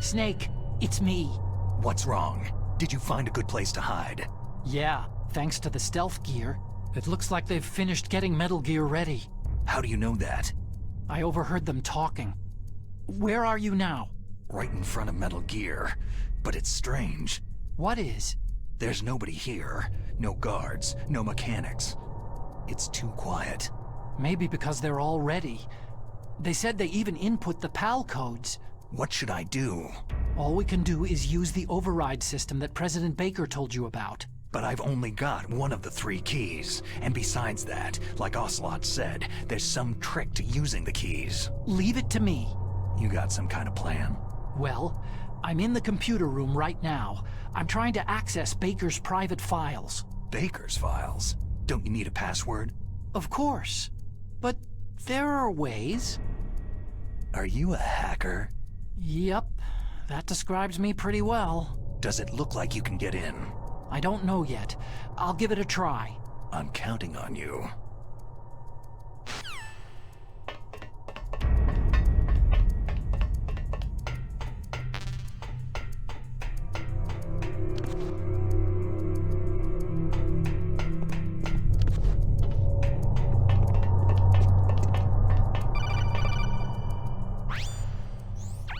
Snake, it's me. What's wrong? Did you find a good place to hide? Yeah, thanks to the stealth gear. It looks like they've finished getting Metal Gear ready. How do you know that? I overheard them talking. Where are you now? Right in front of Metal Gear. But it's strange. What is? There's nobody here. No guards, no mechanics. It's too quiet. Maybe because they're all ready. They said they even input the PAL codes. What should I do? All we can do is use the override system that President Baker told you about. But I've only got one of the 3 keys. And besides that, like Ocelot said, there's some trick to using the keys. Leave it to me. You got some kind of plan? Well, I'm in the computer room right now. I'm trying to access Baker's private files. Baker's files? Don't you need a password? Of course. But there are ways. Are you a hacker? Yep, that describes me pretty well. Does it look like you can get in? I don't know yet. I'll give it a try. I'm counting on you.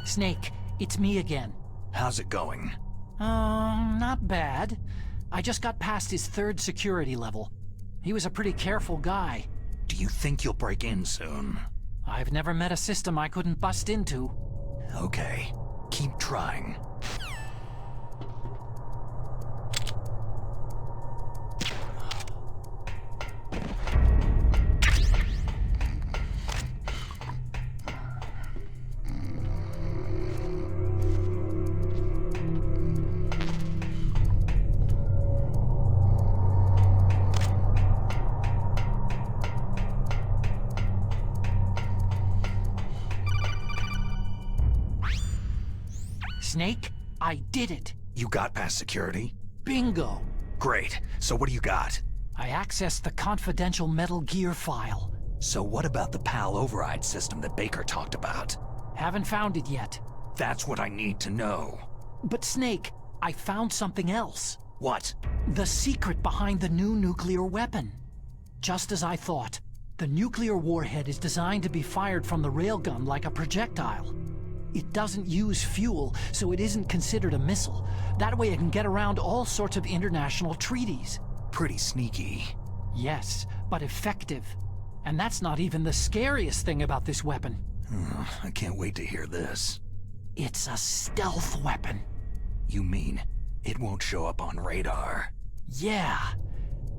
Snake, it's me again. How's it going? Not bad. I just got past his 3rd security level. He was a pretty careful guy. Do you think you'll break in soon? I've never met a system I couldn't bust into. Okay, keep trying. Snake, I did it. You got past security? Bingo. Great. So what do you got? I accessed the confidential Metal Gear file. So what about the PAL override system that Baker talked about? Haven't found it yet. That's what I need to know. But Snake, I found something else. What? The secret behind the new nuclear weapon. Just as I thought, the nuclear warhead is designed to be fired from the railgun like a projectile. It doesn't use fuel, so it isn't considered a missile. That way it can get around all sorts of international treaties. Pretty sneaky. Yes, but effective. And that's not even the scariest thing about this weapon. I can't wait to hear this. It's a stealth weapon. You mean it won't show up on radar? Yeah.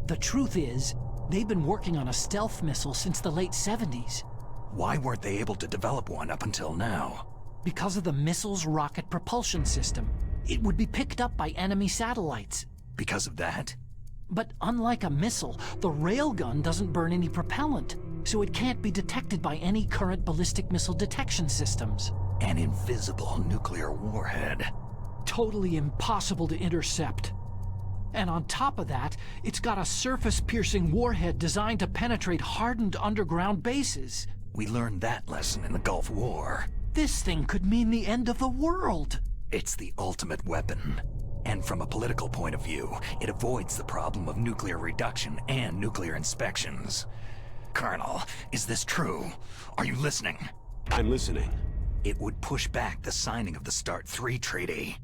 The truth is, they've been working on a stealth missile since the late 70s. Why weren't they able to develop one up until now? Because of the missile's rocket propulsion system. It would be picked up by enemy satellites. Because of that? But unlike a missile, the railgun doesn't burn any propellant, so it can't be detected by any current ballistic missile detection systems. An invisible nuclear warhead. Totally impossible to intercept. And on top of that, it's got a surface-piercing warhead designed to penetrate hardened underground bases. We learned that lesson in the Gulf War. This thing could mean the end of the world. It's the ultimate weapon. And from a political point of view, it avoids the problem of nuclear reduction and nuclear inspections. Colonel, is this true? Are you listening? I'm listening. It would push back the signing of the START 3 treaty.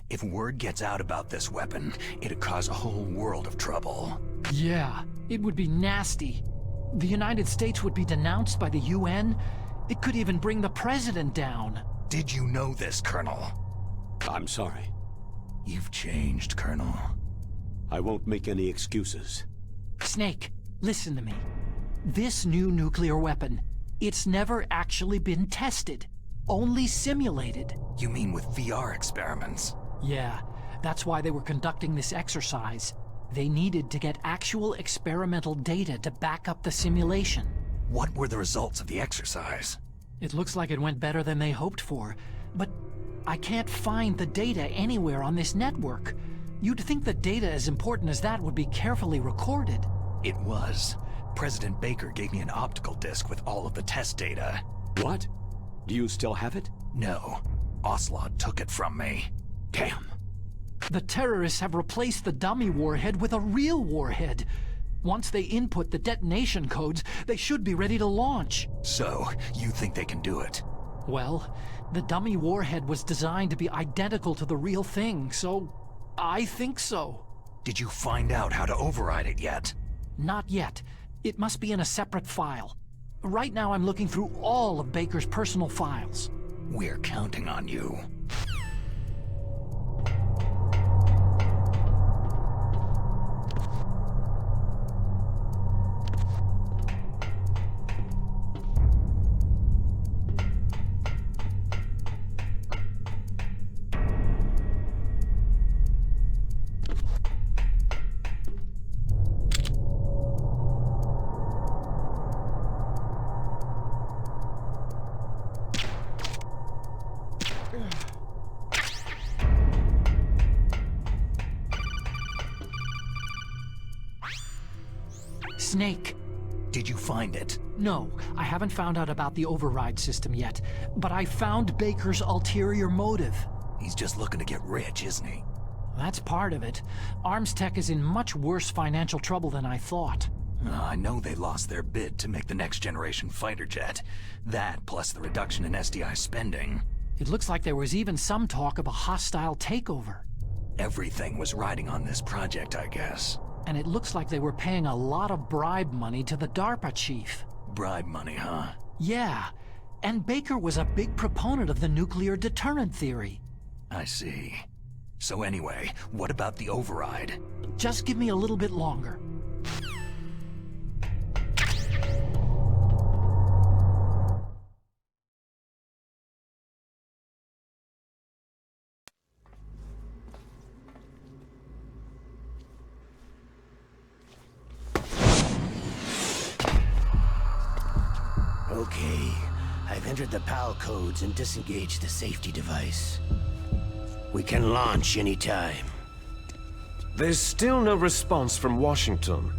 If word gets out about this weapon, it'd cause a whole world of trouble. Yeah, it would be nasty. The United States would be denounced by the UN. It could even bring the president down. Did you know this, Colonel? I'm sorry. You've changed, Colonel. I won't make any excuses. Snake, listen to me. This new nuclear weapon, it's never actually been tested. Only simulated. You mean with VR experiments? Yeah, that's why they were conducting this exercise. They needed to get actual experimental data to back up the simulation. What were the results of the exercise? It looks like it went better than they hoped for, but I can't find the data anywhere on this network. You'd think the data as important as that would be carefully recorded. It was. President Baker gave me an optical disc with all of the test data. What? Do you still have it? No. Ocelot took it from me. Damn. The terrorists have replaced the dummy warhead with a real warhead. Once they input the detonation codes, they should be ready to launch. So, you think they can do it? Well, the dummy warhead was designed to be identical to the real thing, so I think so. Did you find out how to override it yet? Not yet. It must be in a separate file. Right now I'm looking through all of Baker's personal files. We're counting on you. Snake. Did you find it? No, I haven't found out about the override system yet, but I found Baker's ulterior motive. He's just looking to get rich, isn't he? That's part of it. Arms Tech is in much worse financial trouble than I thought. I know they lost their bid to make the next generation fighter jet. That, plus the reduction in SDI spending. It looks like there was even some talk of a hostile takeover. Everything was riding on this project, I guess. And it looks like they were paying a lot of bribe money to the DARPA chief. Bribe money, huh? Yeah, and Baker was a big proponent of the nuclear deterrent theory. I see. So anyway, what about the override? Just give me a little bit longer. Okay, I've entered the PAL codes and disengaged the safety device. We can launch anytime. There's still no response from Washington.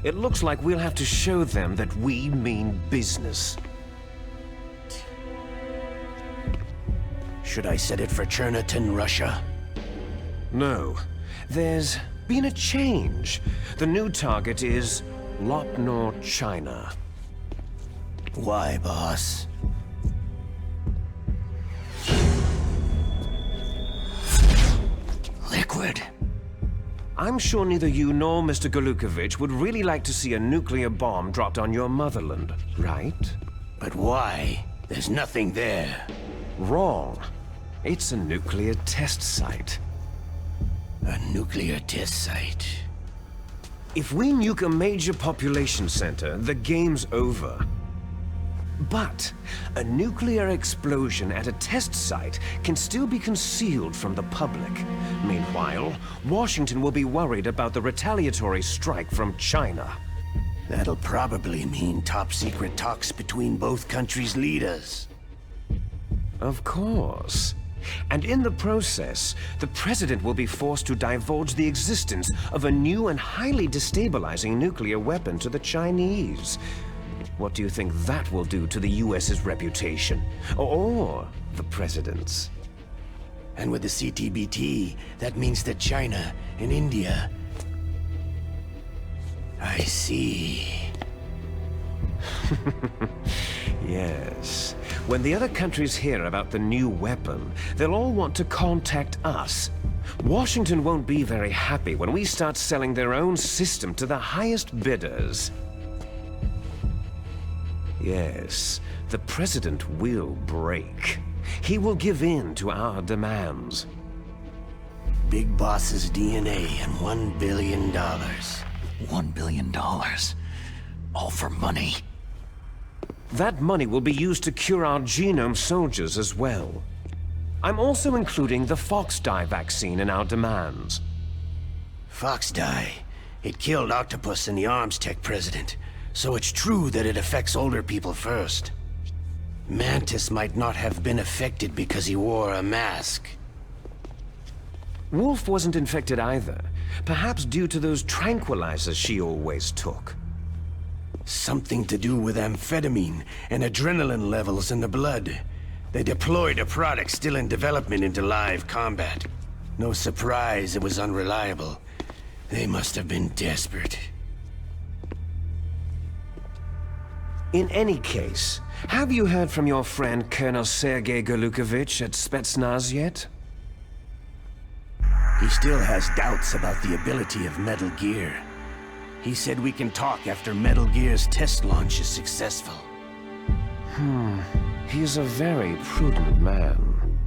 It looks like we'll have to show them that we mean business. Should I set it for Cherniton, Russia? No. There's been a change. The new target is Lopnor, China. Why, boss? Liquid. I'm sure neither you nor Mr. Golukovich would really like to see a nuclear bomb dropped on your motherland, right? But why? There's nothing there. Wrong. It's a nuclear test site. A nuclear test site. If we nuke a major population center, the game's over. But a nuclear explosion at a test site can still be concealed from the public. Meanwhile, Washington will be worried about the retaliatory strike from China. That'll probably mean top-secret talks between both countries' leaders. Of course. And in the process, the president will be forced to divulge the existence of a new and highly destabilizing nuclear weapon to the Chinese. What do you think that will do to the US's reputation? Or the president's? And with the CTBT, that means that China and India... I see. Yes. When the other countries hear about the new weapon, they'll all want to contact us. Washington won't be very happy when we start selling their own system to the highest bidders. Yes, the president will break. He will give in to our demands. Big Boss's DNA and $1 billion. $1 billion. All for money. That money will be used to cure our genome soldiers as well. I'm also including the Fox-dye vaccine in our demands. Fox-dye. It killed Octopus and the Arms Tech president. So it's true that it affects older people first. Mantis might not have been affected because he wore a mask. Wolf wasn't infected either. Perhaps due to those tranquilizers she always took. Something to do with amphetamine and adrenaline levels in the blood. They deployed a product still in development into live combat. No surprise it was unreliable. They must have been desperate. In any case, have you heard from your friend Colonel Sergei Golukovich at Spetsnaz yet? He still has doubts about the ability of Metal Gear. He said we can talk after Metal Gear's test launch is successful. He's a very prudent man.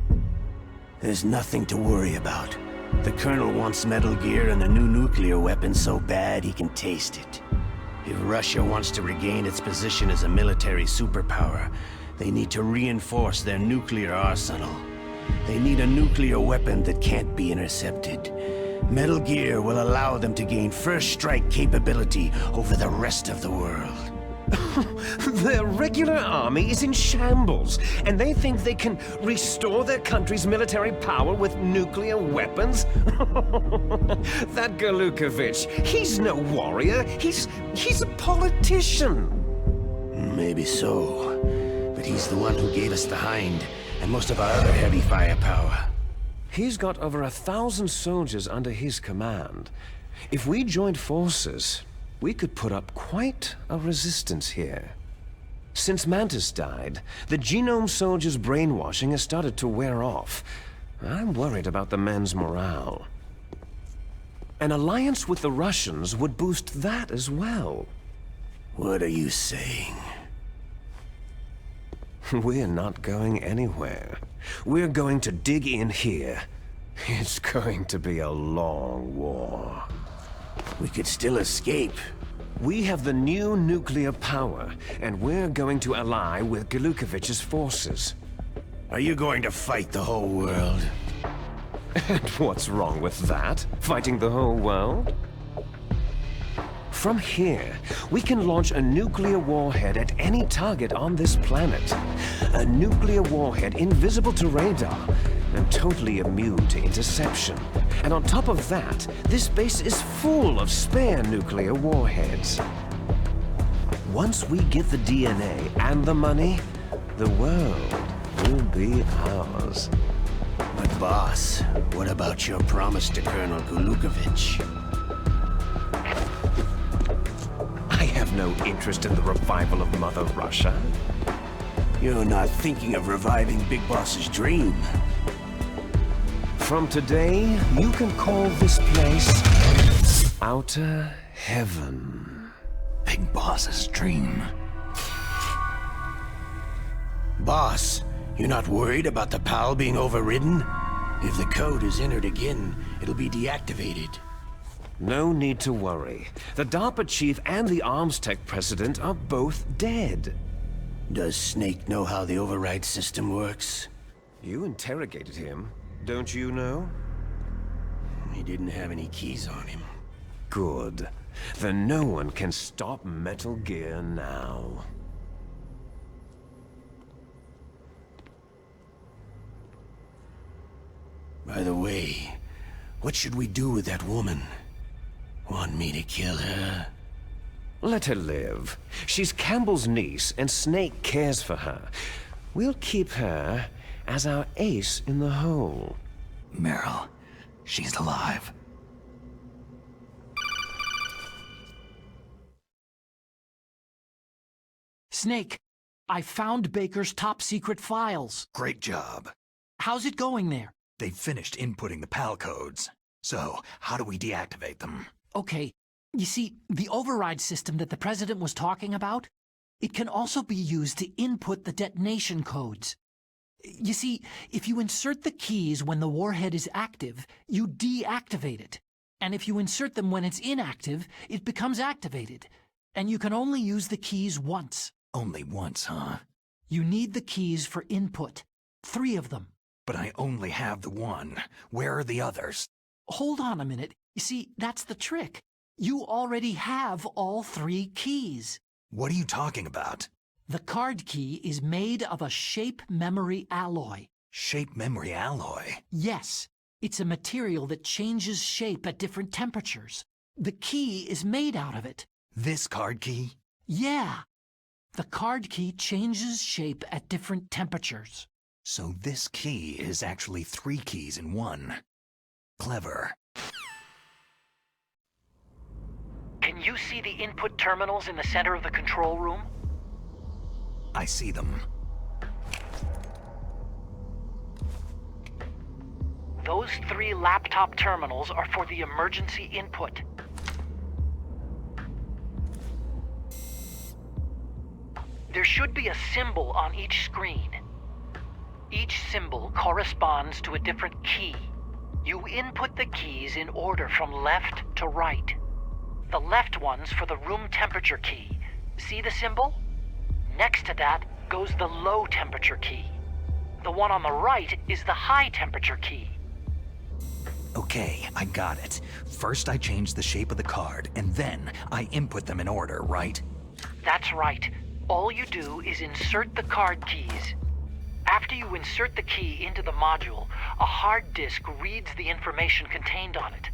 There's nothing to worry about. The Colonel wants Metal Gear and the new nuclear weapon so bad he can taste it. If Russia wants to regain its position as a military superpower, they need to reinforce their nuclear arsenal. They need a nuclear weapon that can't be intercepted. Metal Gear will allow them to gain first strike capability over the rest of the world. Their regular army is in shambles, and they think they can restore their country's military power with nuclear weapons? That Golukovich, he's no warrior. He's a politician. Maybe so, but he's the one who gave us the Hind and most of our other heavy firepower. He's got over 1,000 soldiers under his command. If we joined forces, we could put up quite a resistance here. Since Mantis died, the Genome soldiers' brainwashing has started to wear off. I'm worried about the men's morale. An alliance with the Russians would boost that as well. What are you saying? We're not going anywhere. We're going to dig in here. It's going to be a long war. We could still escape. We have the new nuclear power, and we're going to ally with Golukovich's forces. Are you going to fight the whole world? And what's wrong with that? Fighting the whole world? From here, we can launch a nuclear warhead at any target on this planet. A nuclear warhead invisible to radar and totally immune to interception. And on top of that, this base is full of spare nuclear warheads. Once we get the DNA and the money, the world will be ours. But boss, what about your promise to Colonel Golukovich? I have no interest in the revival of Mother Russia. You're not thinking of reviving Big Boss's dream. From today, you can call this place Outer Heaven. Big Boss's dream. Boss, you're not worried about the PAL being overridden? If the code is entered again, it'll be deactivated. No need to worry. The DARPA chief and the Arms Tech president are both dead. Does Snake know how the override system works? You interrogated him, don't you know? He didn't have any keys on him. Good. Then no one can stop Metal Gear now. By the way, what should we do with that woman? Want me to kill her? Let her live. She's Campbell's niece, and Snake cares for her. We'll keep her as our ace in the hole. Meryl, she's alive. Snake, I found Baker's top-secret files. Great job. How's it going there? They've finished inputting the PAL codes. So, how do we deactivate them? Okay, you see, the override system that the President was talking about, it can also be used to input the detonation codes. You see, if you insert the keys when the warhead is active, you deactivate it. And if you insert them when it's inactive, it becomes activated. And you can only use the keys once. Only once, huh? You need the keys for input. 3 of them. But I only have the one. Where are the others? Hold on a minute. You see, that's the trick. You already have all 3 keys. What are you talking about? The card key is made of a shape memory alloy. Shape memory alloy? Yes, it's a material that changes shape at different temperatures. The key is made out of it. This card key? Yeah. The card key changes shape at different temperatures. So this key is actually 3 keys in one. Clever. Can you see the input terminals in the center of the control room? I see them. Those 3 laptop terminals are for the emergency input. There should be a symbol on each screen. Each symbol corresponds to a different key. You input the keys in order from left to right. The left one's for the room temperature key. See the symbol? Next to that goes the low temperature key. The one on the right is the high temperature key. Okay, I got it. First I change the shape of the card, and then I input them in order, right? That's right. All you do is insert the card keys. After you insert the key into the module, a hard disk reads the information contained on it.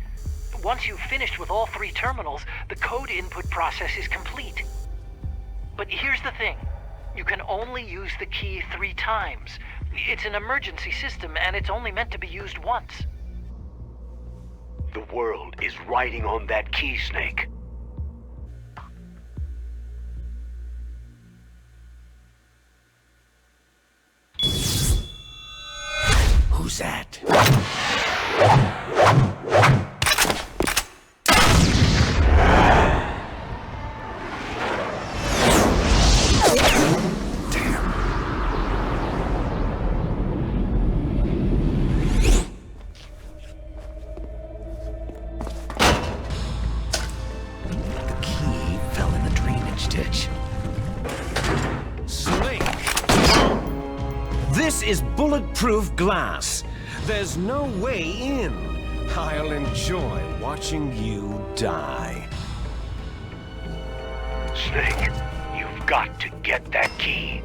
Once you've finished with all 3 terminals, the code input process is complete. But here's the thing. You can only use the key 3 times. It's an emergency system, and it's only meant to be used once. The world is riding on that key, Snake. Who's that? The key fell in the drainage ditch. Snake! This is bulletproof glass. There's no way in. I'll enjoy watching you die. Snake, you've got to get that key.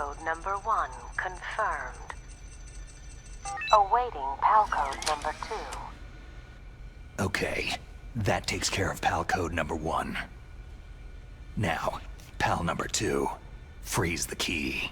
code number 1 confirmed. Awaiting PAL code number 2. Okay, that takes care of PAL code number 1. Now, PAL number 2. Freeze the key.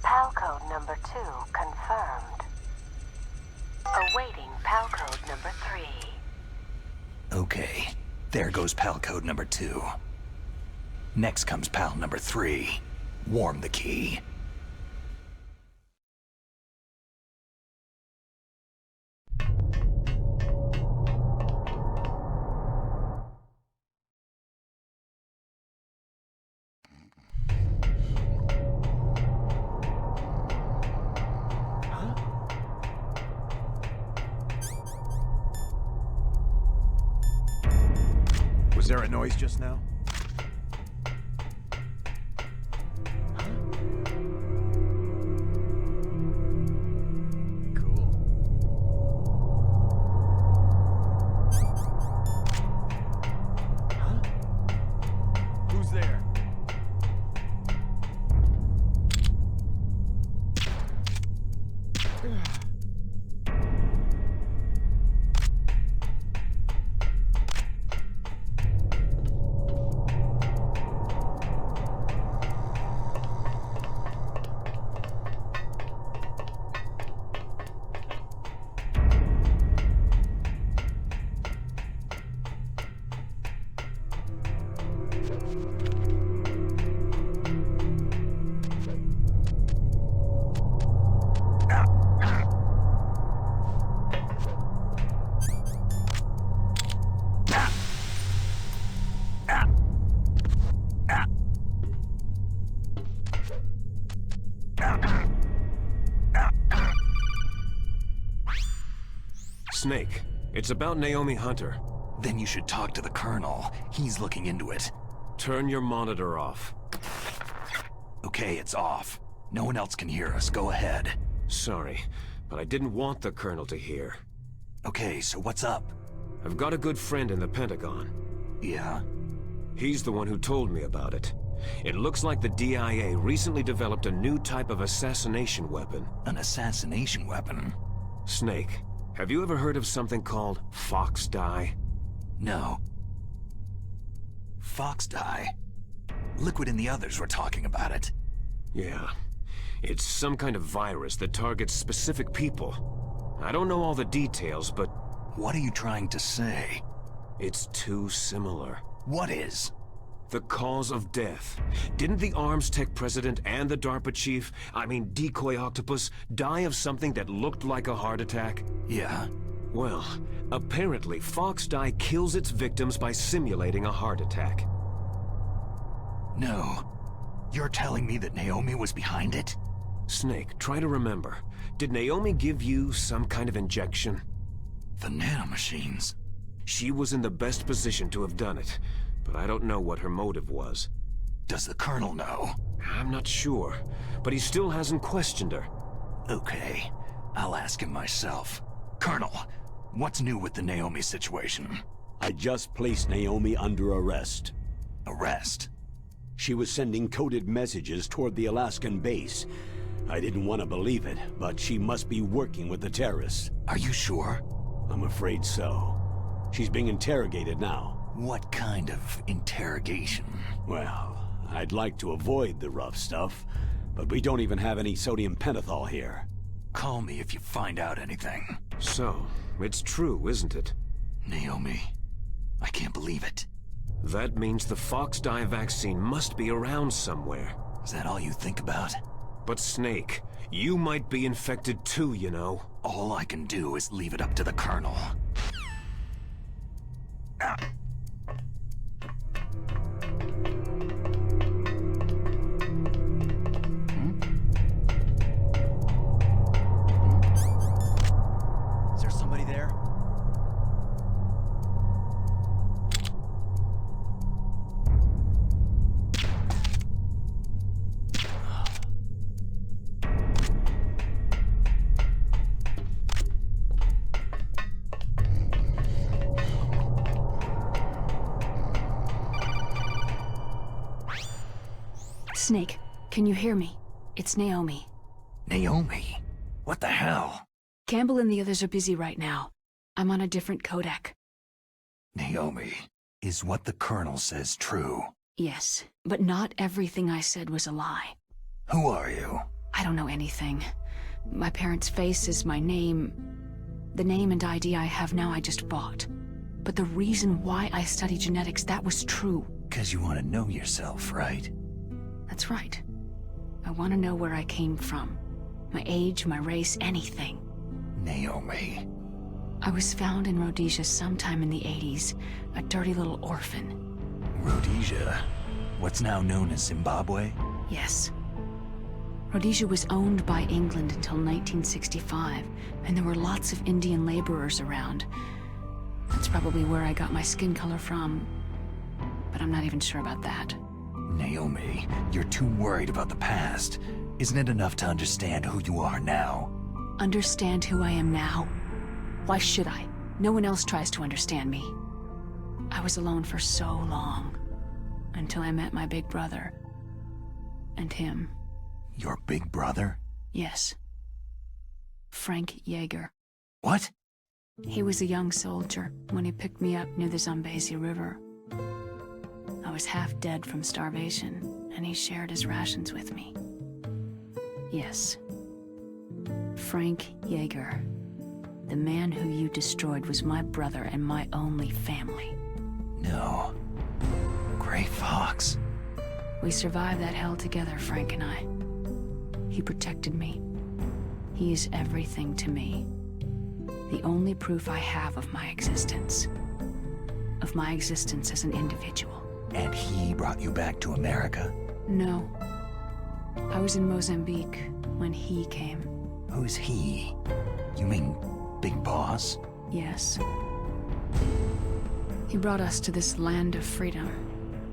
PAL code number 2 confirmed. Awaiting PAL code number 3. Okay, there goes PAL code number 2. Next comes PAL number 3. Warm the key. Was there a noise just now? Cool. Huh? Who's there? Snake, it's about Naomi Hunter. Then you should talk to the Colonel. He's looking into it. Turn your monitor off. Okay, it's off. No one else can hear us. Go ahead. Sorry, but I didn't want the Colonel to hear. Okay, so what's up? I've got a good friend in the Pentagon. Yeah? He's the one who told me about it. It looks like the DIA recently developed a new type of assassination weapon. An assassination weapon? Snake, have you ever heard of something called Fox Dye? No. Fox dye? Liquid and the others were talking about it. Yeah. It's some kind of virus that targets specific people. I don't know all the details, but What are you trying to say? it's too similar. What is? The cause of death. Didn't the Arms Tech president and the DARPA chief, Decoy Octopus, die of something that looked like a heart attack? Yeah? Well, apparently Fox Die kills its victims by simulating a heart attack. No. You're telling me that Naomi was behind it? Snake, try to remember. Did Naomi give you some kind of injection? The nanomachines. She was in the best position to have done it, but I don't know what her motive was. Does the Colonel know? I'm not sure, but he still hasn't questioned her. Okay, I'll ask him myself. Colonel, what's new with the Naomi situation? I just placed Naomi under arrest. Arrest? She was sending coded messages toward the Alaskan base. I didn't want to believe it, but she must be working with the terrorists. Are you sure? I'm afraid so. She's being interrogated now. What kind of interrogation? Well, I'd like to avoid the rough stuff, but we don't even have any sodium pentothal here. Call me if you find out anything. So, it's true, isn't it? Naomi, I can't believe it. That means the Fox Die vaccine must be around somewhere. Is that all you think about? But Snake, you might be infected too, you know. All I can do is leave it up to the Colonel. Ah. Is there somebody there? Snake, can you hear me? It's Naomi. Naomi? What the hell? Campbell and the others are busy right now. I'm on a different codec. Naomi, is what the Colonel says true? Yes, but not everything I said was a lie. Who are you? I don't know anything. My parents' face is my name. The name and ID I have now I just bought. But the reason why I study genetics, that was true. 'Cause you want to know yourself, right? That's right. I want to know where I came from. My age, my race, anything. Naomi. I was found in Rhodesia sometime in the 80s, a dirty little orphan. Rhodesia? What's now known as Zimbabwe? Yes. Rhodesia was owned by England until 1965, and there were lots of Indian laborers around. That's probably where I got my skin color from, but I'm not even sure about that. Naomi, you're too worried about the past. Isn't it enough to understand who you are now? Understand who I am now? Why should I? No one else tries to understand me. I was alone for so long, until I met my big brother. And him. Your big brother? Yes. Frank Yeager. What? He was a young soldier when he picked me up near the Zambezi River. I was half dead from starvation, and he shared his rations with me. Yes. Frank Yeager. The man who you destroyed was my brother and my only family. No. Gray Fox. We survived that hell together, Frank and I. He protected me. He is everything to me. The only proof I have of my existence. Of my existence as an individual. And he brought you back to America? No. I was in Mozambique when he came. Who's he? You mean Big Boss? Yes. He brought us to this land of freedom,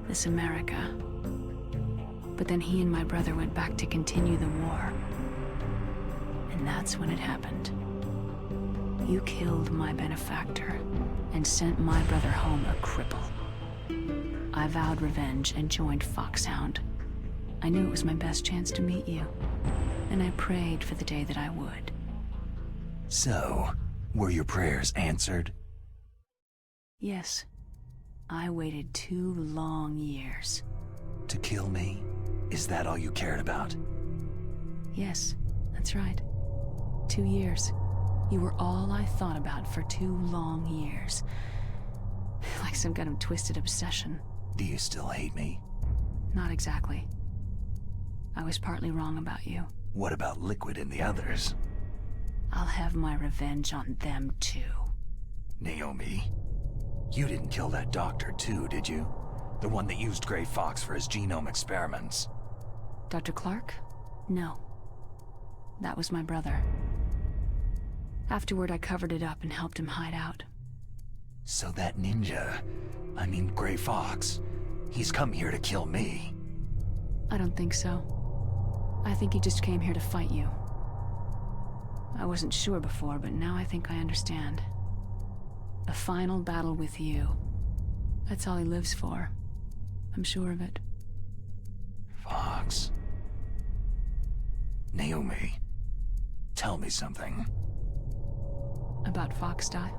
this America. But then he and my brother went back to continue the war. And that's when it happened. You killed my benefactor and sent my brother home a cripple. I vowed revenge and joined Foxhound. I knew it was my best chance to meet you, and I prayed for the day that I would. So, were your prayers answered? Yes. I waited 2 long years. To kill me? Is that all you cared about? Yes, that's right. 2 years. You were all I thought about for 2 long years. Like some kind of twisted obsession. Do you still hate me? Not exactly. I was partly wrong about you. What about Liquid and the others? I'll have my revenge on them too. Naomi, you didn't kill that doctor too, did you? The one that used Grey Fox for his genome experiments. Dr. Clark? No. That was my brother. Afterward, I covered it up and helped him hide out. So that ninja, I mean Grey Fox, he's come here to kill me. I don't think so. I think he just came here to fight you. I wasn't sure before, but now I think I understand. A final battle with you. That's all he lives for. I'm sure of it. Fox. Naomi, tell me something. About Foxdie?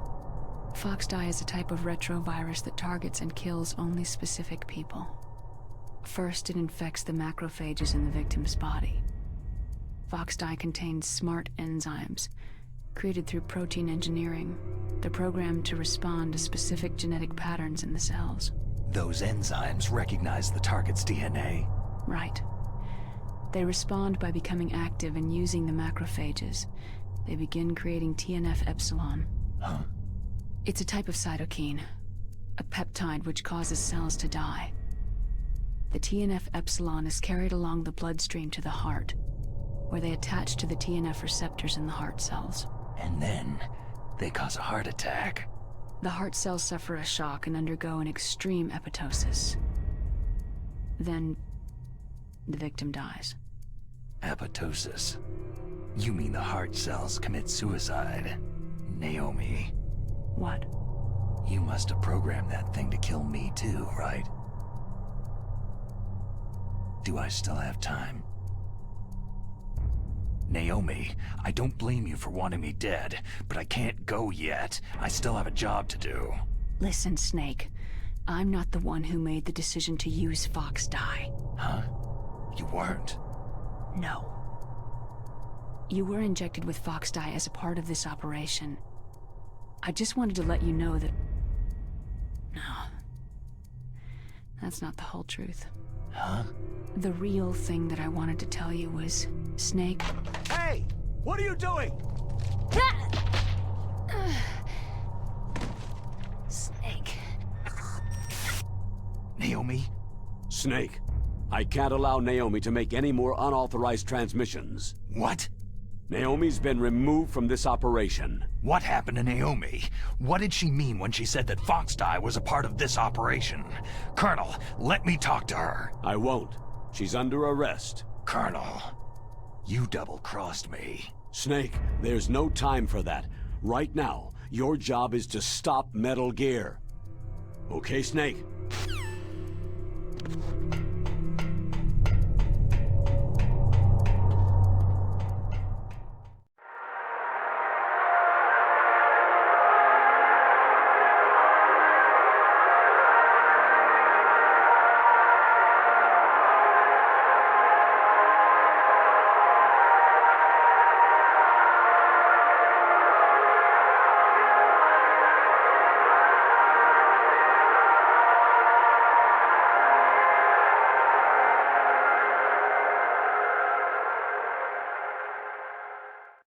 Foxdie is a type of retrovirus that targets and kills only specific people. First, it infects the macrophages in the victim's body. Foxdie contains smart enzymes, created through protein engineering. They're programmed to respond to specific genetic patterns in the cells. Those enzymes recognize the target's DNA. Right. They respond by becoming active and using the macrophages. They begin creating TNF-epsilon. Huh? It's a type of cytokine, a peptide which causes cells to die. The TNF-epsilon is carried along the bloodstream to the heart, where they attach to the TNF receptors in the heart cells. And then, they cause a heart attack. The heart cells suffer a shock and undergo an extreme apoptosis. Then, the victim dies. Apoptosis. You mean the heart cells commit suicide. Naomi. What? You must have programmed that thing to kill me too, right? Do I still have time? Naomi, I don't blame you for wanting me dead, but I can't go yet. I still have a job to do. Listen, Snake. I'm not the one who made the decision to use Foxdie. Huh? You weren't? No. You were injected with Foxdie as a part of this operation. I just wanted to let you know that... No. That's not the whole truth. Huh? The real thing that I wanted to tell you was, Snake... Hey! What are you doing? Snake. Naomi? Snake, I can't allow Naomi to make any more unauthorized transmissions. What? Naomi's been removed from this operation. What happened to Naomi? What did she mean when she said that Foxdie was a part of this operation? Colonel, let me talk to her. I won't. She's under arrest. Colonel, you double-crossed me. Snake, there's no time for that. Right now, your job is to stop Metal Gear. Okay, Snake?